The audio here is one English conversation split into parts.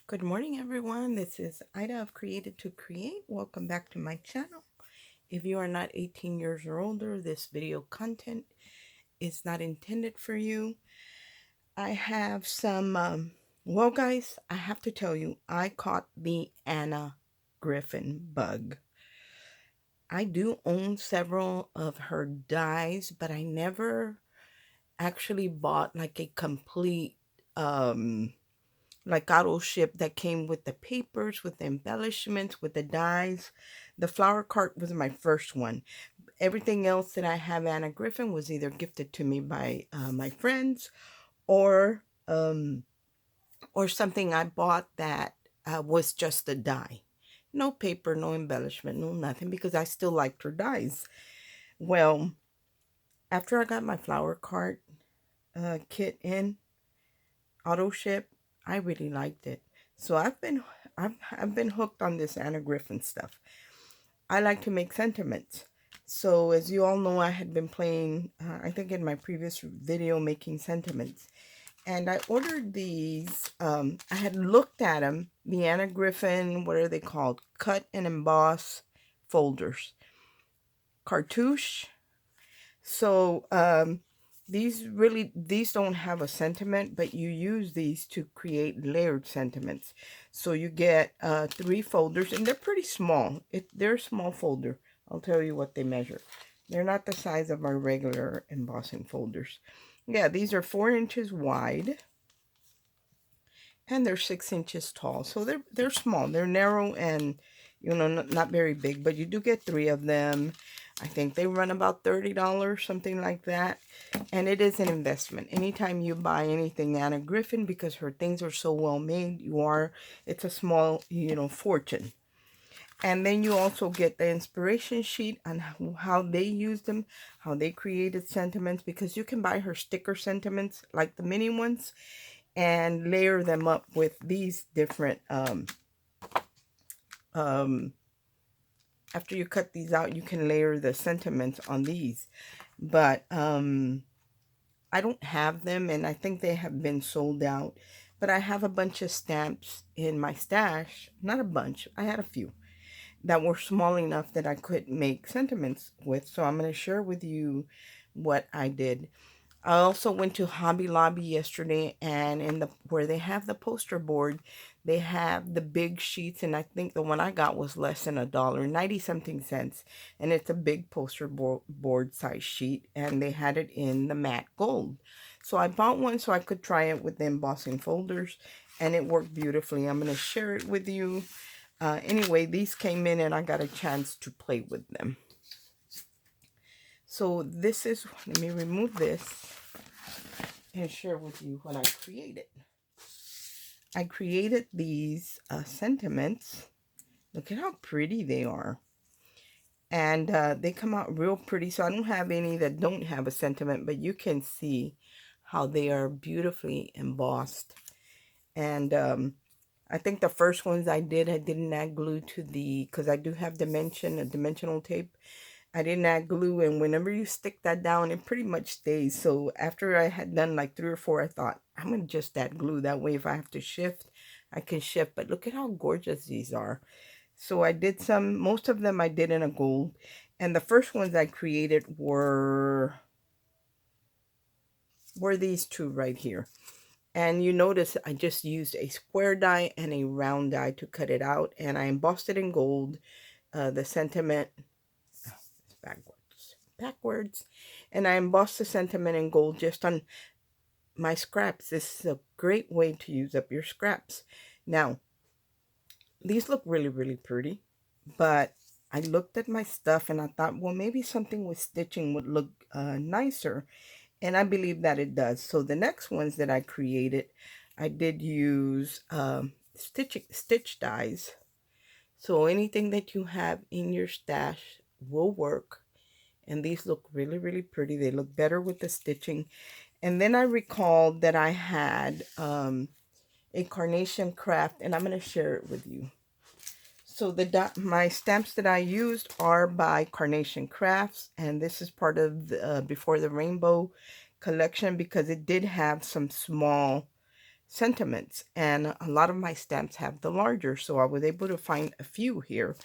Good morning, everyone. This is Ida of Created to Create. Welcome back to my channel. If you are not 18 years or older, this video content is not intended for you. I have some, well, guys, I have to tell you, I caught the Anna Griffin bug. I do own several of her dies, but I never actually bought like a complete, like auto ship that came with the papers, with the embellishments, with the dies. The flower cart was my first one. Everything else that I have Anna Griffin was either gifted to me by my friends or um, or something I bought that was just a die. No paper, no embellishment, no nothing, because I still liked her dies. Well, after I got my flower cart kit in, auto ship, I really liked it. So I've been hooked on this Anna Griffin stuff. I like to make sentiments. So as you all know, I had been playing, I think in my previous video, making sentiments. And I ordered these, I had looked at them, the Anna Griffin, what are they called? Cut and emboss folders. Cartouche. So these don't have a sentiment, but you use these to create layered sentiments. So you get 3 folders, and they're pretty small. They're a small folder. I'll tell you what they measure. They're not the size of our regular embossing folders. Yeah, these are 4 inches wide, and they're 6 inches tall. So they're small. They're narrow and, you know, not very big, but you do get 3 of them. I think they run about $30, something like that. And it is an investment. Anytime you buy anything Anna Griffin, because her things are so well made, it's a small, you know, fortune. And then you also get the inspiration sheet on how they used them, how they created sentiments, because you can buy her sticker sentiments, like the mini ones, and layer them up with these different, after you cut these out, you can layer the sentiments on these. But I don't have them, and I think they have been sold out. But I have a bunch of stamps in my stash. Not a bunch. I had a few that were small enough that I could make sentiments with. So I'm going to share with you what I did. I also went to Hobby Lobby yesterday, and where they have the poster board, they have the big sheets, and I think the one I got was less than $1, 90 something cents, and it's a big poster board size sheet, and they had it in the matte gold. So I bought one so I could try it with the embossing folders, and it worked beautifully. I'm going to share it with you. Anyway, these came in and I got a chance to play with them. So this is, let me remove this and share with you what I created. I created these sentiments. Look at how pretty they are. And they come out real pretty. So I don't have any that don't have a sentiment, but you can see how they are beautifully embossed. And I think the first ones I didn't add glue to because I do have dimensional tape. I didn't add glue, and whenever you stick that down, it pretty much stays. So after I had done like 3 or 4, I thought, I'm going to just add glue. That way, if I have to shift, I can shift. But look at how gorgeous these are. So I did most of them I did in a gold. And the first ones I created were these 2 right here. And you notice I just used a square die and a round die to cut it out. And I embossed it in gold. The sentiment, backwards. And I embossed the sentiment in gold just on my scraps. This is a great way to use up your scraps. Now, these look really, really pretty. But I looked at my stuff and I thought, well, maybe something with stitching would look nicer. And I believe that it does. So the next ones that I created, I did use stitch dies. So anything that you have in your stash will work. And these look really, really pretty. They look better with the stitching. And then I recalled that I had a carnation craft, and I'm going to share it with you. So my stamps that I used are by Carnation Crafts, and this is part of the Before the Rainbow collection, because it did have some small sentiments, and a lot of my stamps have the larger, so I was able to find a few here.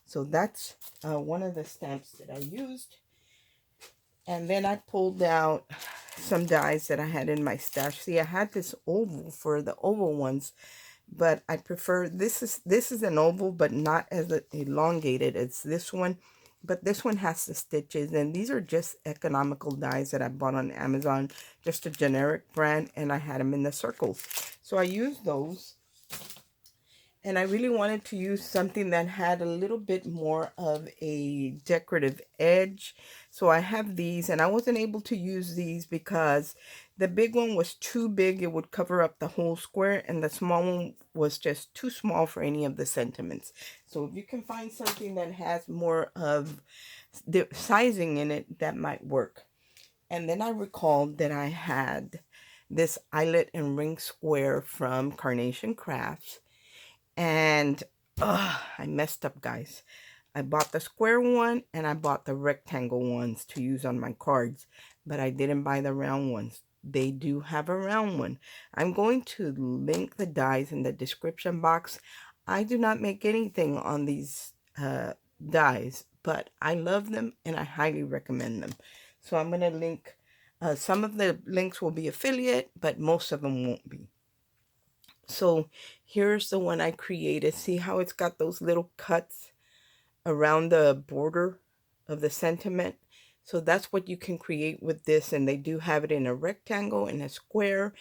So that's one of the stamps that I used. And then I pulled out some dies that I had in my stash. See, I had this oval for the oval ones, but I prefer, this is an oval, but not as elongated as this one. But this one has the stitches, and these are just economical dies that I bought on Amazon, just a generic brand, and I had them in the circles. So I used those. And I really wanted to use something that had a little bit more of a decorative edge. So I have these, and I wasn't able to use these because the big one was too big. It would cover up the whole square, and the small one was just too small for any of the sentiments. So if you can find something that has more of the sizing in it, that might work. And then I recalled that I had this eyelet and ring square from Carnation Crafts. And I messed up, guys. I bought the square one and I bought the rectangle ones to use on my cards, but I didn't buy the round ones. They do have a round one. I'm going to link the dies in the description box. I do not make anything on these dies, but I love them and I highly recommend them. So I'm going to link, some of the links will be affiliate, but most of them won't be. So here's the one I created. See how it's got those little cuts around the border of the sentiment? So that's what you can create with this. And they do have it in a rectangle, in a square,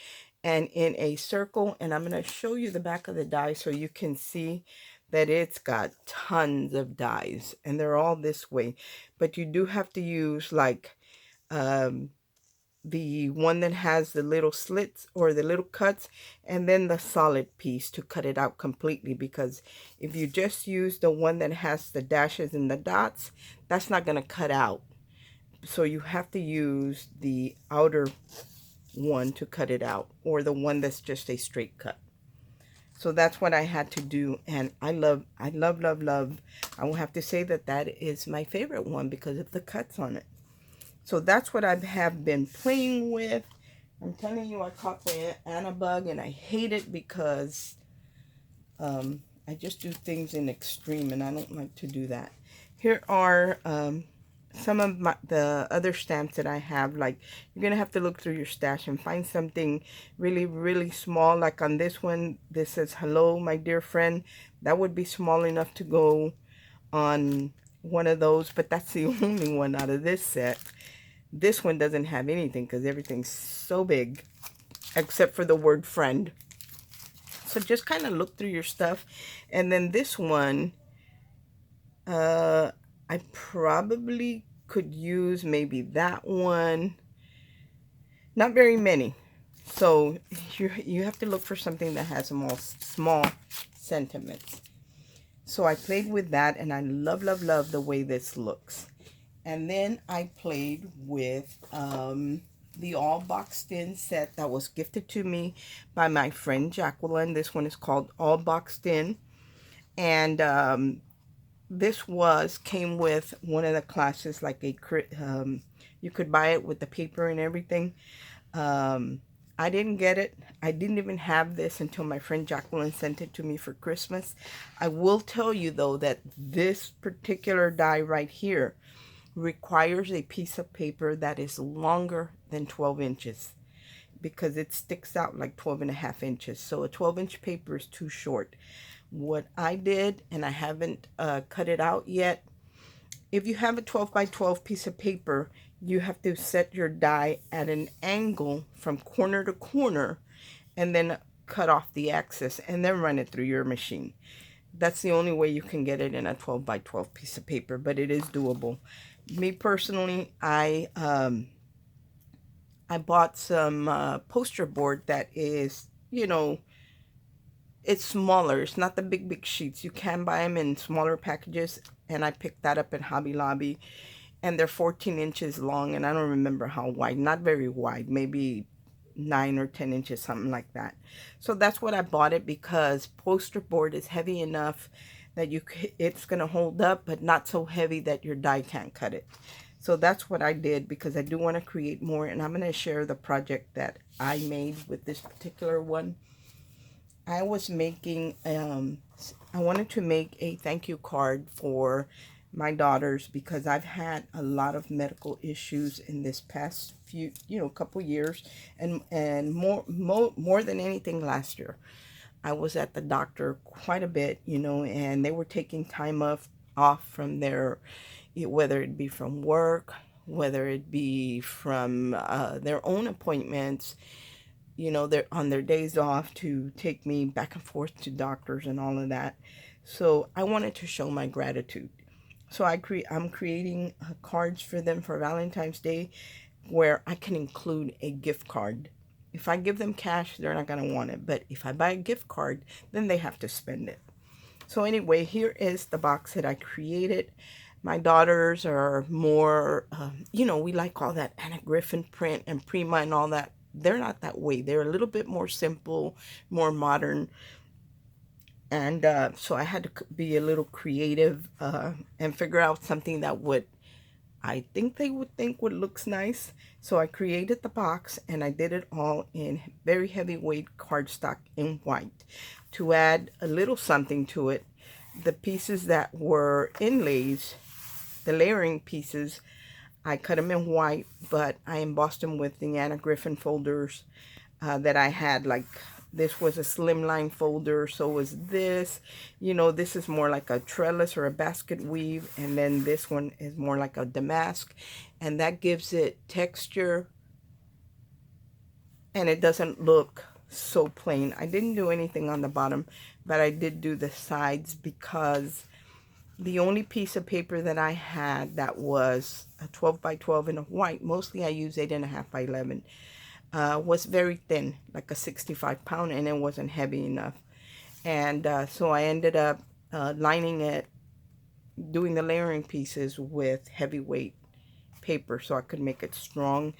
and in a circle. And I'm going to show you the back of the die so you can see that it's got tons of dies. And they're all this way. But you do have to use like the one that has the little slits or the little cuts, and then the solid piece to cut it out completely, because if you just use the one that has the dashes and the dots, that's not going to cut out. So you have to use the outer one to cut it out, or the one that's just a straight cut. So that's what I had to do, and I love. I will have to say that that is my favorite one because of the cuts on it. So that's what I have been playing with. I'm telling you, I caught the Anna bug, and I hate it because I just do things in extreme, and I don't like to do that. Here are some of the other stamps that I have. Like, you're going to have to look through your stash and find something really, really small. Like on this one, this says, "Hello, my dear friend." That would be small enough to go on one of those, but that's the only one out of this set. This one doesn't have anything because everything's so big, except for the word friend. So just kind of look through your stuff. And then this one, I probably could use maybe that one. Not very many. So you have to look for something that has small sentiments. So I played with that, and I love the way this looks. And then I played with the all boxed in set that was gifted to me by my friend Jacqueline. This one is called All Boxed In. And this came with one of the classes, like you could buy it with the paper and everything. I didn't get it. I didn't even have this until my friend Jacqueline sent it to me for Christmas. I will tell you, though, that this particular die right here requires a piece of paper that is longer than 12 inches because it sticks out like 12.5 inches. So a 12-inch paper is too short. What I did, and I haven't cut it out yet, if you have a 12 by 12 piece of paper, you have to set your die at an angle from corner to corner and then cut off the axis and then run it through your machine. That's the only way you can get it in a 12 by 12 piece of paper, but it is doable. Me personally, I bought some poster board that is, it's smaller. It's not the big sheets. You can buy them in smaller packages, and I picked that up at Hobby Lobby, and they're 14 inches long, and I don't remember how wide. Not very wide, maybe 9 or 10 inches, something like that. So that's what I bought it, because poster board is heavy enough that it's going to hold up, but not so heavy that your die can't cut it. So that's what I did, because I do want to create more, and I'm going to share the project that I made with this particular one. I was making, I wanted to make a thank you card for my daughters because I've had a lot of medical issues in this past few, couple years, and more than anything last year. I was at the doctor quite a bit, and they were taking time off from whether it be from work, whether it be from their own appointments, they're on their days off to take me back and forth to doctors and all of that. So I wanted to show my gratitude. So I'm creating cards for them for Valentine's Day where I can include a gift card. If I give them cash, they're not going to want it. But if I buy a gift card, then they have to spend it. So anyway, here is the box that I created. My daughters are more, we like all that Anna Griffin print and Prima and all that. They're not that way. They're a little bit more simple, more modern. And so I had to be a little creative and figure out something that I think they would think would looks nice. So I created the box and I did it all in very heavyweight cardstock in white to add a little something to it. The pieces that were inlays, the layering pieces, I cut them in white, but I embossed them with the Anna Griffin folders that I had. Like, this was a slimline folder, so was this. This is more like a trellis or a basket weave, and then this one is more like a damask, and that gives it texture, and it doesn't look so plain. I didn't do anything on the bottom, but I did do the sides because the only piece of paper that I had that was a 12 by 12 in a white, mostly I use 8.5 by 11, was very thin, like a 65 pound, and it wasn't heavy enough. And so I ended up lining it, doing the layering pieces with heavyweight paper so I could make it strong.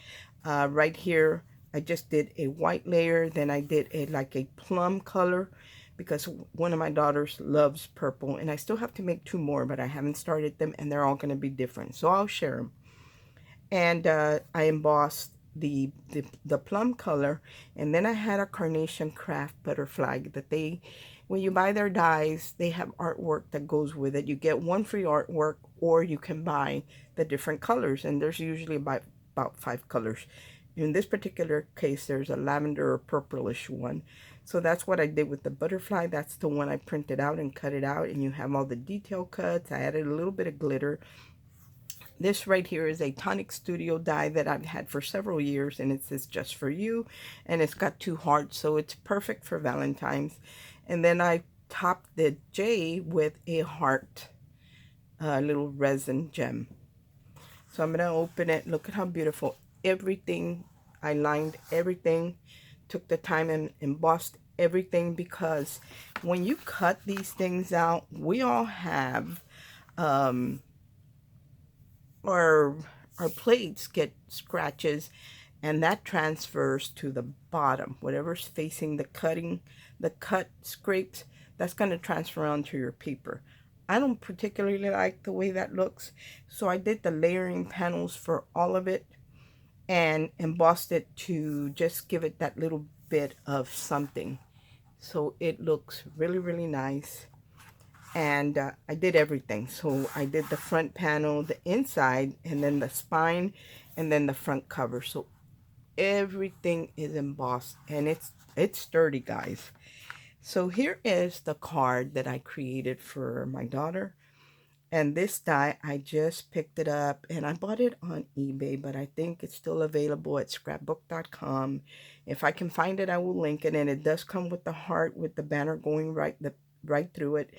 Right here, I just did a white layer, then I did like a plum color because one of my daughters loves purple, and I still have to make 2 more, but I haven't started them, and they're all going to be different, so I'll share them. And I embossed the plum color, and then I had a carnation craft butterfly that when you buy their dies, they have artwork that goes with it. You get one free artwork, or you can buy the different colors, and there's usually about 5 colors. In this particular case, there's a lavender or purplish one. So that's what I did with the butterfly. That's the one I printed out and cut it out, and you have all the detail cuts. I added a little bit of glitter. This right here is a Tonic Studio die that I've had for several years, and it says just for you, and it's got 2 hearts, so it's perfect for Valentine's. And then I topped the J with a heart, little resin gem. So I'm going to open it. Look at how beautiful. Everything, I lined everything, took the time and embossed everything, because when you cut these things out, we all have our plates get scratches, and that transfers to the bottom. Whatever's facing the cut scrapes, that's going to transfer onto your paper. I don't particularly like the way that looks, so I did the layering panels for all of it and embossed it to just give it that little bit of something. So it looks really, really nice. And I did everything. So I did the front panel, the inside, and then the spine, and then the front cover. So everything is embossed, and it's sturdy, guys. So here is the card that I created for my daughter. And this die, I just picked it up, and I bought it on eBay, but I think it's still available at scrapbook.com. If I can find it, I will link it, and it does come with the heart with the banner going right through it.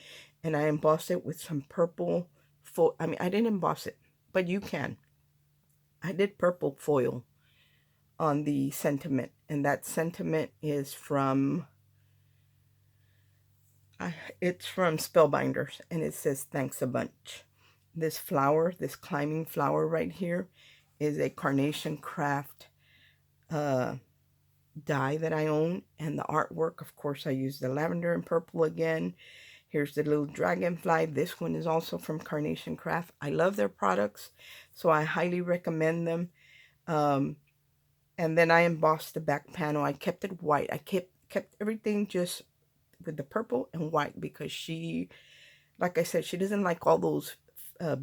And I embossed it with some purple foil. I mean, I didn't emboss it, but you can. I did purple foil on the sentiment, and that sentiment is from it's from Spellbinders, and it says thanks a bunch. This flower, this climbing flower right here, is a Carnation Craft die that I own, and the artwork, of course, I used the lavender and purple again. Here's the little dragonfly. This one is also from Carnation Craft. I love their products, so I highly recommend them. And then I embossed the back panel. I kept it white. I kept everything just with the purple and white because she, like I said, she doesn't like all those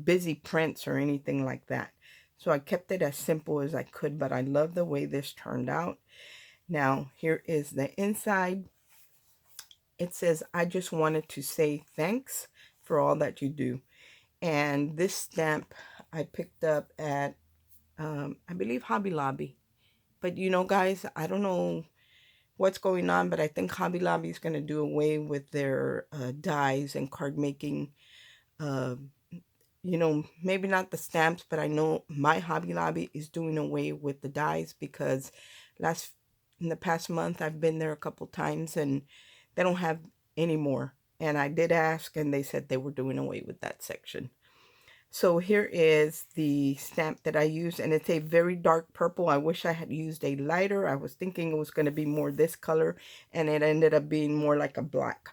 busy prints or anything like that. So I kept it as simple as I could, but I love the way this turned out. Now, here is the inside. It says, I just wanted to say thanks for all that you do. And this stamp I picked up at, I believe, Hobby Lobby. But you know, guys, I don't know what's going on, but I think Hobby Lobby is going to do away with their dies and card making. Uh, you know, maybe not the stamps, but I know my Hobby Lobby is doing away with the dies because in the past month I've been there a couple times and they don't have any more. And I did ask and they said they were doing away with that section. So here is the stamp that I use, and it's a very dark purple. I wish I had used a lighter. I was thinking it was going to be more this color, and it ended up being more like a black.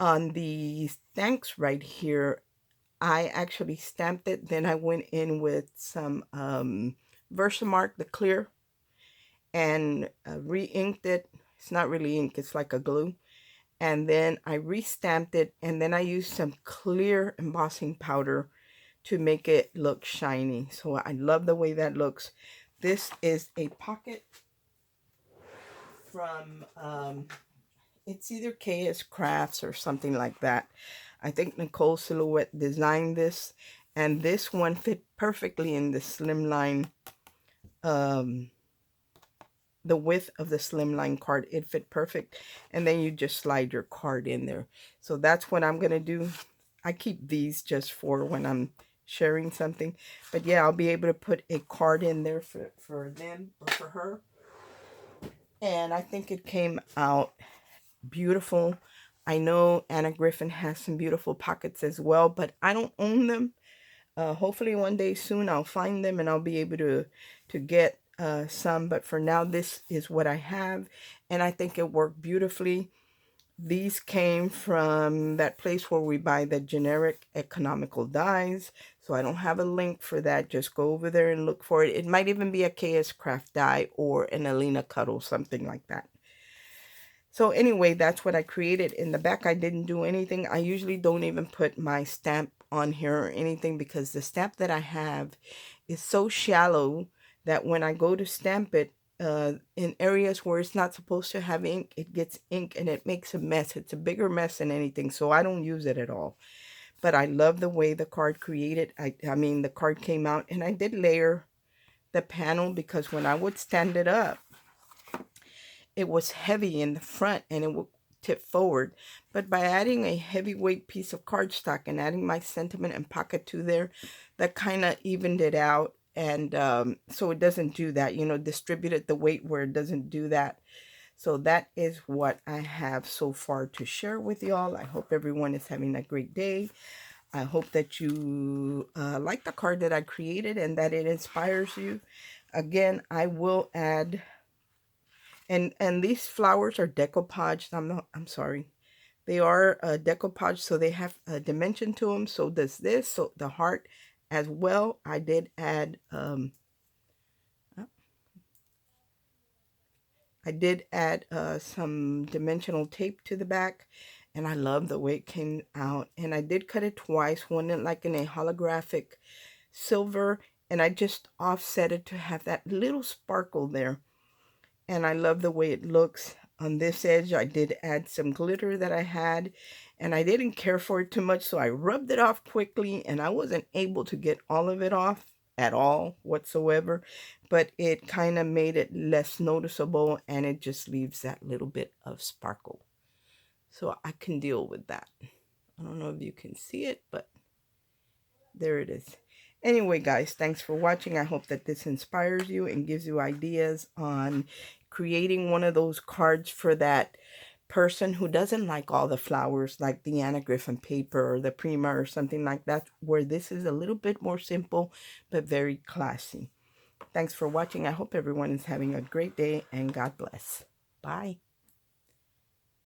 On the thanks right here, I actually stamped it. Then I went in with some Versamark, the clear, and re-inked it. It's not really ink, it's like a glue. And then I re-stamped it, and then I used some clear embossing powder to make it look shiny. So I love the way that looks. This is a pocket from, it's either KS Crafts or something like that. I think Nicole Silhouette designed this, and this one fit perfectly in the slimline, the width of the slimline card. It fit perfect, and then you just slide your card in there. So that's what I'm gonna do. I keep these just for when I'm sharing something, but yeah, I'll be able to put a card in there for them or for her. And I think it came out beautiful. I know Anna Griffin has some beautiful pockets as well, but I don't own them. Hopefully one day soon I'll find them and I'll be able to get some, but for now this is what I have, and I think it worked beautifully. These came from that place where we buy the generic economical dies, so I don't have a link for that. Just go over there and look for it. It might even be a KS Craft die or an Alina Cuddle, something like that. So anyway, that's what I created. In the back, I didn't do anything. I usually don't even put my stamp on here or anything because the stamp that I have is so shallow that when I go to stamp it, in areas where it's not supposed to have ink, it gets ink and it makes a mess. It's a bigger mess than anything, so I don't use it at all. But I love the way the card created. I mean, the card came out, and I did layer the panel because when I would stand it up, it was heavy in the front and it would tip forward. But by adding a heavyweight piece of cardstock and adding my sentiment and pocket to there, that kind of evened it out. And so it doesn't do that, you know, distributed the weight where it doesn't do that. So that is what I have so far to share with y'all. I hope everyone is having a great day. I hope that you like the card that I created and that it inspires you. Again, I will add, and these flowers are decoupaged. I'm sorry. They are decoupaged, so they have a dimension to them. So does this. So the heart as well. I did add some dimensional tape to the back, and I love the way it came out. And I did cut it twice, one in like in a holographic silver, and I just offset it to have that little sparkle there. And I love the way it looks. On this edge, I did add some glitter that I had, and I didn't care for it too much, so I rubbed it off quickly, and I wasn't able to get all of it off at all whatsoever, but it kind of made it less noticeable, and it just leaves that little bit of sparkle. So I can deal with that. I don't know if you can see it, but there it is. Anyway, guys, thanks for watching. I hope that this inspires you and gives you ideas on creating one of those cards for that person who doesn't like all the flowers, like the Anna Griffin paper or the Prima or something like that, where this is a little bit more simple but very classy. Thanks for watching. I hope everyone is having a great day, and God bless. Bye.